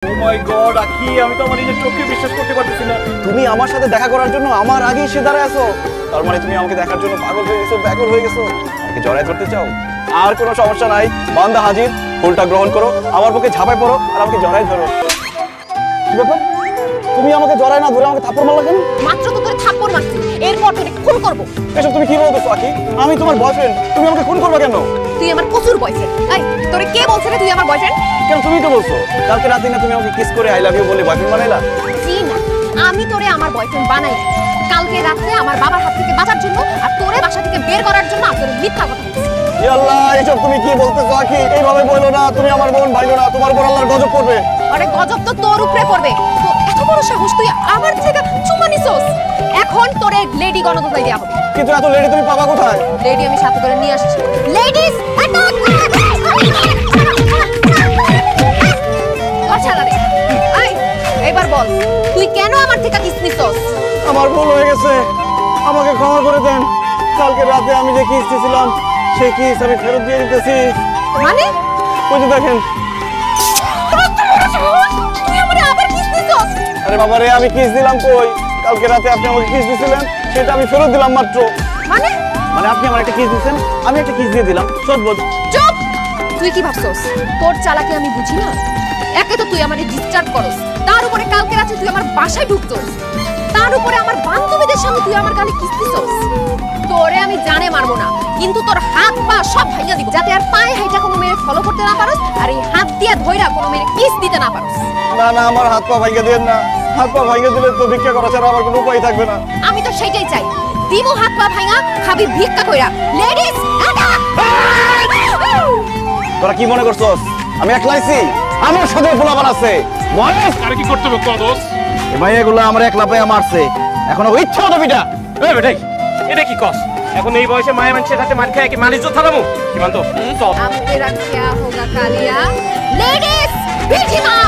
ও মাই god আখি, আমি তো আমার নিজের চোখে বিশ্বাস করতে পারতেছি না। তুমি আমার সাথে দেখা করার জন্য আমার আগেই এসে দাঁড়ায় আছো। তার মানে তুমি আমাকে দেখার জন্য পাগল হয়ে গেছো, ব্যাকুল হয়ে গেছো। আমাকে জড়াই ধরতে চাও? আর কোনো সমস্যা নাই, বান্দা হাজির। ফুলটা গ্রহণ করো, আমার বুকে ঝাঁপাই পড়ো আর আমাকে জড়াই ধরো। কি ব্যাপার, তুমি আমাকে জড়াই না ধরে আমাকে থাপ্পড় মারলা কেন? মাত্র তো তোরে থাপ্পড় মারছি, এরপর তোরে খুন করব। এসব তুমি কি বলতেছো আখি? আমি তোমার বয়ফ্রেন্ড, তুমি আমাকে খুন করবে কেন? তুই আমার কসুর বয়ফ্রেন্ড। এই তোরে কে বলছে রে তুই আমার বয়ফ্রেন্ড? কেন তুমি তো বলছো কালকে রাতে না তুমি আমাকে কিস করে আই লাভ ইউ বলে বয়ফ্রেন্ড বানাইলা। জি না, আমি তোরে আমার বয়ফ্রেন্ড বানাই নাই। কালকে রাতে আমার বাবার হাত থেকে বাঁচার জন্য আর তোরে বাসা থেকে বের করার জন্য আমি তোরে মিথ্যা কথা বলছি। ইয়া আল্লাহ, এসব তুমি কি বলতেছো আখি? এইভাবে বলো না, তুমি আমার বোন ভাইলো না, তোমার উপর আল্লাহর গজব পড়বে। আরে গজব তো তোর উপরে পড়বে। তো এত বড় সাহস তুই আমার থেকে চুমা নিছস। এখন তোরে লেডি গণদোলাই দেয়া হবে। কিন্তু এত লেডি তুমি পাবা কোথায়? লেডি আমি সাথে করে নিয়ে আসছি। Ladies attack! আচ্ছা রে, আই এবার বল তুই কেন আমার থেকে কিস নিছস? আমার ভুল হয়ে গেছে, আমাকে ক্ষমা করে দেন। কালকে রাতে আমি যে কিস দিয়েছিলাম সেই কিস আমি ফেরত দিয়ে দিতেছি। মানে ওই যে দেখেন। তুই আমারে আবার কিস দিছস? আরে বাবা রে, আমি কিস দিলাম কই? কালকে রাতে আপনি আমাকে কিস দিয়েছিলেন, সেটা আমি ফেরত দিলাম মাত্র। মানে মানে আপনি আমার একটা কিস দিয়েছেন, আমি একটা কিস দিয়ে দিলাম। সদবোধ। চুপ! তুই কি ভাবছস তোর চালাকি আমি বুঝি না? একে তো তুই আমারে ডিস্টার্ব করস, তার উপরে কালকে রাতে তুই আমার বাসায় ঢুকছস, তার উপরে আমার বান্ধবীদের সামনে তুই আমার গালে কিস দিছস। তোরে আমি জানে মারবো না, কিন্তু তোর হাত পা সব ভাঙা দিব, যাতে আর পায়ে হাইটা কোনো মেয়ে ফলো করতে না পারস, আর এই হাত দিয়া ধইরা কোনো মেয়ে কিস দিতে না পারস। না না, আমার হাত পা ভাঙিয়ে দেন না। হাত পা ভাঙিয়ে দিলে তো ভিক্ষা করা ছাড়া আমার কোনো উপায় থাকবে না। আমি তো সেটাই চাই, দিমু হাত পা ভাঙা, খাবি ভিক্ষা কইরা। Ladies attack! তোরা কি মনে করছস আমি একলাইছি? আমার সাথে পোলাপান আছে। বয়স আরে কি করতে হবে কদস? এই মাইয়াগুলো আমার একলা পাইয়া মারছে, এখন ও ইচ্ছা মতো পিটা। এই বেটাই, এটা কি কস? এখন এই বয়সে মায়ের মানুষের হাতে মার খায় কি মানিজ্য থামামু? কি মানতো? চল। अब तेरा क्या होगा कालिया? लेडीज पीछे मार!